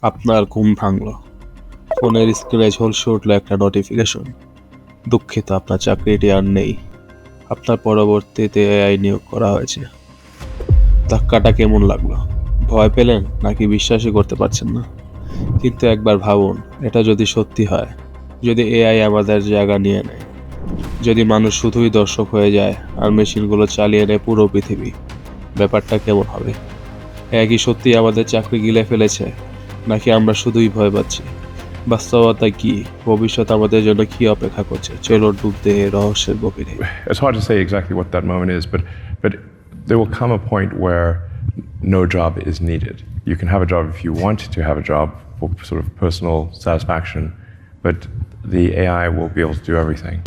আপনার ঘুম ভাঙল, ফোনের স্ক্রিনে ঝলসে উঠল একটা নোটিফিকেশন। দুঃখিত, আপনার চাকরিটি আর নেই। আপনার পরবর্তীতে এআই নিয়োগ করা হয়েছে। ধাক্কাটা কেমন লাগলো? ভয় পেলেন নাকি বিশ্বাসই করতে পারছেন না? কিন্তু একবার ভাবুন, এটা যদি সত্যি হয়, যদি এআই আমাদের জায়গা নিয়ে নেয়, যদি মানুষ শুধুই দর্শক হয়ে যায় আর মেশিনগুলো চালিয়ে নেয় পুরো পৃথিবী, ব্যাপারটা কেমন হবে? এআই কি সত্যি আমাদের চাকরি গিলে ফেলেছে, নাকি আমরা শুধুই ভয় পাচ্ছি? বাস্তবতা কি? ভবিষ্যৎ আমাদের জন্য কি অপেক্ষা করছে? চলো ডুব দে রহস্যের গভীরে। It's hard to say exactly what that moment is, but there will come a point where no job is needed. You can have a job if you want to have a job for sort of personal satisfaction, but the AI will be able to do everything.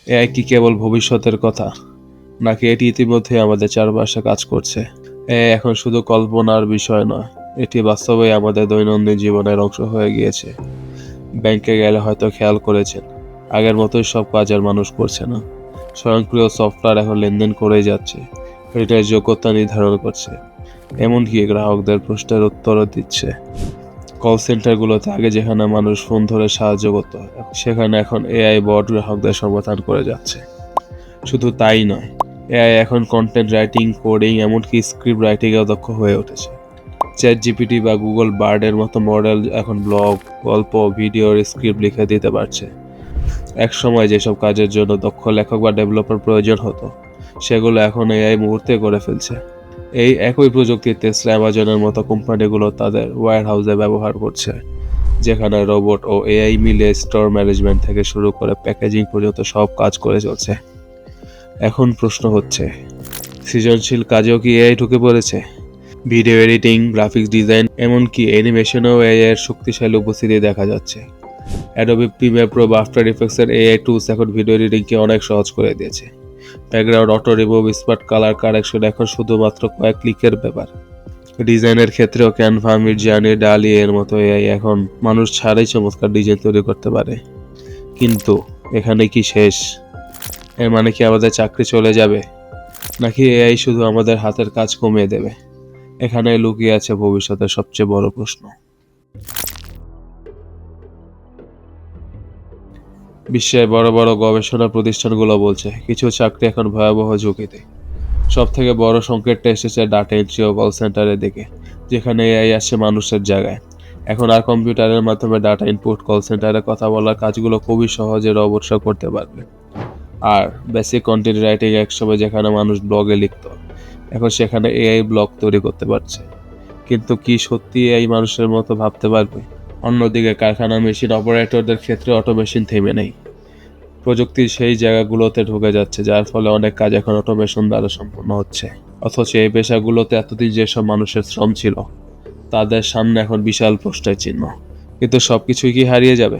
AI কি কেবল ভবিষ্যতের কথা, নাকি এটি ইতিমধ্যে আমাদের চারপাশে কাজ করছে? এআই এখন শুধু কল্পনার বিষয় নয়, এটি বাস্তবে আমাদের দৈনন্দিন জীবনের অংশ হয়ে গিয়েছে। ব্যাংকে গেলে হয়তো খেয়াল করেছেন, আগের মতোই সব কাজ আর মানুষ করছে না। স্বয়ংক্রিয় সফটওয়্যার এখন লেনদেন করেই যাচ্ছে, ঋণের যোগ্যতা নির্ধারণ করছে, এমনকি গ্রাহকদের প্রশ্নের উত্তরও দিচ্ছে। কল সেন্টারগুলোতে আগে যেখানে মানুষ ফোন ধরে সাহায্য করত, সেখানে এখন এআই বট গ্রাহকদের সমাধান করে যাচ্ছে। শুধু তাই নয়, এআই এখন কন্টেন্ট রাইটিং, কোডিং, এমনকি স্ক্রিপ্ট রাইটিংয়েও দক্ষ হয়ে উঠেছে। চ্যাট জিপিটি বা গুগল বার্ডের মতো মডেল এখন ব্লগ, গল্প, ভিডিওর স্ক্রিপ্ট লিখে দিতে পারছে। একসময় যেসব কাজের জন্য দক্ষ লেখক বা ডেভেলপার প্রয়োজন হতো, সেগুলো এখন এআই মুহূর্তে করে ফেলছে। এই একই প্রযুক্তি টেসলা, অ্যামাজনের মতো কোম্পানিগুলো তাদের ওয়্যার হাউসে ব্যবহার করছে, যেখানে রোবট ও এআই মিলে স্টোর ম্যানেজমেন্ট থেকে শুরু করে প্যাকেজিং পর্যন্ত সব কাজ করে চলছে। এখন প্রশ্ন হচ্ছে, সৃজনশীল কাজেও কি এআই ঢুকে পড়েছে? ভিডিও এডিটিং, গ্রাফিক্স ডিজাইন, এমনকি অ্যানিমেশনেও এআই এর শক্তিশালী উপস্থিতি দেখা যাচ্ছে। অ্যাডোবি প্রিমিয়ার প্রো বা আফটার ইফেক্টসের এআই টুলস এখন ভিডিও এডিটিংকে অনেক সহজ করে দিয়েছে। Background auto remove, smart colour correction এখন শুধুমাত্র কয়েক ক্লিকের ব্যাপার। ডিজাইনের ক্ষেত্রেও ক্যানভা, মিডজার্নি, ডালি এর মতো এআই এখন মানুষ ছাড়াই চমৎকার ডিজাইন তৈরি করতে পারে। কিন্তু এখানে কি শেষ? এর মানে কি আমাদের চাকরি চলে যাবে, নাকি এআই শুধু আমাদের হাতের কাজ কমিয়ে দেবে? এখানে লুকিয়ে আছে ভবিষ্যতের সবচেয়ে বড় প্রশ্ন। বিশ্বের বড় বড় গবেষণা প্রতিষ্ঠানগুলো বলছে, কিছু চাকরি এখন ভয়াবহ ঝুঁকিতে। সব থেকে বড় সংকেতটা এসেছে ডাটা এন্ট্রি ও কল সেন্টারের দিকে, যেখানে এআই আসছে মানুষের জায়গায়। এখন আর কম্পিউটারের মাধ্যমে ডাটা ইনপুট, কল সেন্টারে কথা বলার কাজগুলো খুবই সহজে রোবটরা করতে পারবে। আর বেসিক কন্টেন্ট রাইটিং, একসময় যেখানে মানুষ ব্লগে লিখত, এখন সেখানে এআই ব্লগ তৈরি করতে পারছে। কিন্তু কি সত্যি এআই মানুষের মতো ভাবতে পারবে? অন্যদিকে কারখানা মেশিন অপারেটরদের ক্ষেত্রে অটোমেশন থেমে নেই। প্রযুক্তি সেই জায়গাগুলোতে ঢুকে যাচ্ছে, যার ফলে অনেক কাজ এখন অটোমেশন দ্বারা সম্পন্ন হচ্ছে। অথচ এই পেশাগুলোতে এতদিন যেসব মানুষের শ্রম ছিল, তাদের সামনে এখন বিশাল প্রশ্নের চিহ্ন। কিন্তু সবকিছুই কি হারিয়ে যাবে?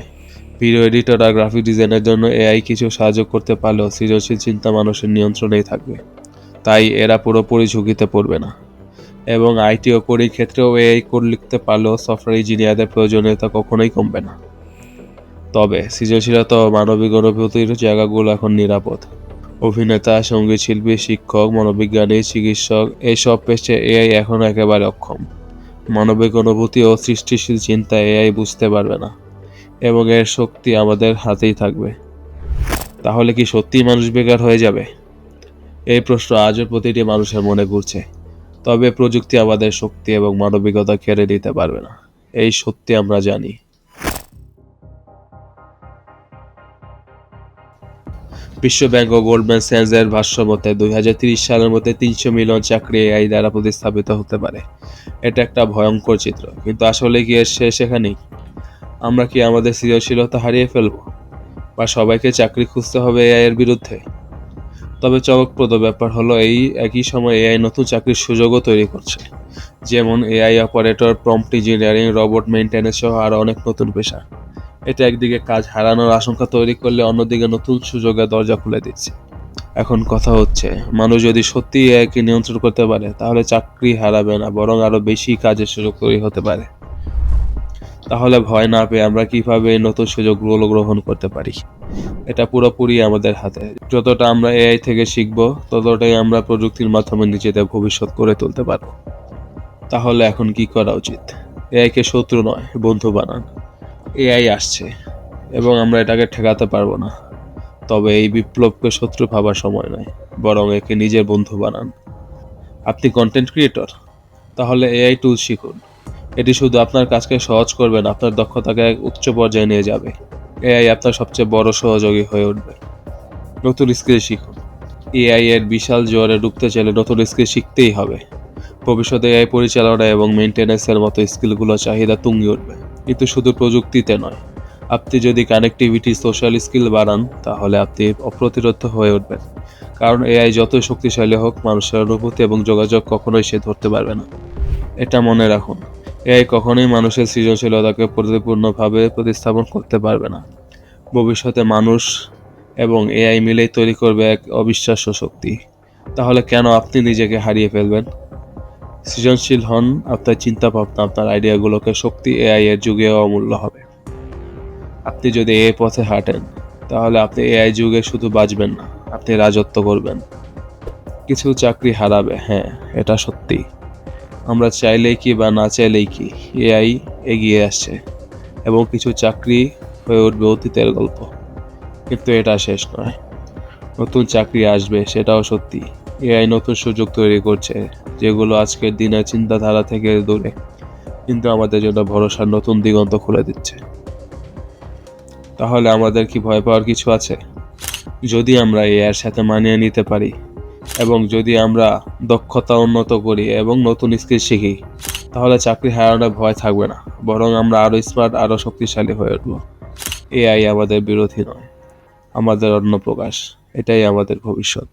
ভিডিও এডিটর আর গ্রাফিক ডিজাইনের জন্য এআই কিছু সাহায্য করতে পারলেও সৃজনশীল চিন্তা মানুষের নিয়ন্ত্রণেই থাকবে। তাই এরা পুরোপুরি ঝুঁকিতে পড়বে না। এবং আইটি ও কোডিং ক্ষেত্রেও এআই কোড লিখতে পারলেও সফটওয়্যার ইঞ্জিনিয়ারদের প্রয়োজনীয়তা কখনোই কমবে না। তবে সৃজনশীলতা ও মানবিক অনুভূতির জায়গাগুলো এখন নিরাপদ। অভিনেতা, সঙ্গীত শিল্পী, শিক্ষক, মনোবিজ্ঞানী, চিকিৎসক, এইসব পেশায় এআই এখনও একেবারে অক্ষম। মানবিক অনুভূতি ও সৃষ্টিশীল চিন্তা এআই বুঝতে পারবে না, এবং এর শক্তি আমাদের হাতেই থাকবে। তাহলে কি সত্যিই মানুষ বেকার হয়ে যাবে? এই প্রশ্ন আজও প্রতিটি মানুষের মনে ঘুরছে। তবে প্রযুক্তি আমাদের শক্তি এবং মানবিকতা কেড়ে নিতে পারবে না, এই সত্যি আমরা জানি। বিশ্বব্যাংক ও গোল্ডম্যান স্যাচসের ভাষ্য মতে 2030 সালের মধ্যে 300 মিলিয়ন চাকরি এআই দ্বারা প্রতিস্থাপিত হতে পারে। এটা একটা ভয়ঙ্কর চিত্র, কিন্তু আসলে কি এর শেষ এখানেই? আমরা কি আমাদের সৃজনশীলতা হারিয়ে ফেলব, বা সবাইকে চাকরি খুঁজতে হবে এআই এর বিরুদ্ধে? তবে চমকপ্রদ ব্যাপার হলো, এই একই সময় এআই নতুন চাকরির সুযোগও তৈরি করছে, যেমন AI operator, prompt engineering, robot maintenance সহ আরও অনেক নতুন পেশা। এটা একদিকে কাজ হারানোর আশঙ্কা তৈরি করলে অন্যদিকে নতুন সুযোগের দরজা খুলে দিচ্ছে। এখন কথা হচ্ছে, মানুষ যদি সত্যি এআইকে নিয়ন্ত্রণ করতে পারে, তাহলে চাকরি হারাবে না, বরং আরো বেশি কাজের সুযোগ তৈরি হতে পারে। তাহলে ভয় না পেয়ে আমরা কিভাবে এই নতুন সুযোগগুলো গ্রহণ করতে পারি? এটা পুরোপুরি আমাদের হাতে। যতটা আমরা এআই থেকে শিখব, ততটাই আমরা প্রযুক্তির মাধ্যমে নিজেদের ভবিষ্যৎ গড়ে তুলতে পারব। তাহলে এখন কি করা উচিত? এআইকে শত্রু নয়, বন্ধু বানান। এআই আসছে এবং আমরা এটাকে ঠেকাতে পারবো না। তবে এই বিপ্লবকে শত্রু ভাবার সময় নয়, বরং একে নিজের বন্ধু বানান। আপনি কন্টেন্ট ক্রিয়েটর? তাহলে এআই টুল শিখুন। এটি শুধু আপনার কাজকে সহজ করবে না, আপনার দক্ষতাকে এক উচ্চ পর্যায়ে নিয়ে যাবে। এআই আপনার সবচেয়ে বড় সহযোগী হয়ে উঠবে। নতুন স্কিল শিখুন। এআই এর বিশাল জোয়ারে ডুবতে চাইলে নতুন স্কিল শিখতেই হবে। ভবিষ্যতে এআই পরিচালনা এবং মেইনটেন্যান্সের মতো স্কিলগুলো চাহিদা তুঙ্গে উঠবে। কিন্তু শুধু প্রযুক্তিতে নয়, আপনি যদি কানেক্টিভিটি, সোশ্যাল স্কিল বাড়ান, তাহলে আপনি অপ্রতিরোধ্য হয়ে উঠবেন। কারণ এআই যতই শক্তিশালী হোক, মানুষের অনুভূতি এবং যোগাযোগ কখনোই সে ধরতে পারবে না। এটা মনে রাখুন, এআই কখনোই মানুষের সৃজনশীলতাকে পরিপূর্ণভাবে প্রতিস্থাপন করতে পারবে না। ভবিষ্যতে মানুষ এবং এআই মিলেই তৈরি করবে এক অবিশ্বাস্য শক্তি। তাহলে কেন আপনি নিজেকে হারিয়ে ফেলবেন? সৃজনশীল হন, আপনার চিন্তা ভাবনা, আপনার আইডিয়াগুলোকে শক্তি এআই এর যুগেও অমূল্য হবে। আপনি যদি এই পথে হাঁটেন, তাহলে আপনি এআই যুগে শুধু বাঁচবেন না, আপনি রাজত্ব করবেন। কিছু চাকরি হারাবে, হ্যাঁ, এটা সত্যি। আমরা চাইলেই কি বা না চাইলেই কি, এআই এগিয়ে আসছে এবং কিছু চাকরি হয়ে উঠবে অতীতের গল্প। কিন্তু এটা শেষ নয়, নতুন চাকরি আসবে, সেটাও সত্যি। এআই নতুন সুযোগ তৈরি করছে, যেগুলো আজকের দিনের চিন্তাধারা থেকে দূরে, কিন্তু আমাদের জন্য ভরসার নতুন দিগন্ত খুলে দিচ্ছে। তাহলে আমাদের কি ভয় পাওয়ার কিছু আছে? যদি আমরা এআইয়ের সাথে মানিয়ে নিতে পারি এবং যদি আমরা দক্ষতা উন্নত করি এবং নতুন স্কিল শিখি, তাহলে চাকরি হারানোর ভয় থাকবে না, বরং আমরা আরো স্মার্ট, আরো শক্তিশালী হয়ে উঠব। এআই আমাদের বিরোধী নয়, আমাদের অন্য প্রকাশ। এটাই আমাদের ভবিষ্যৎ।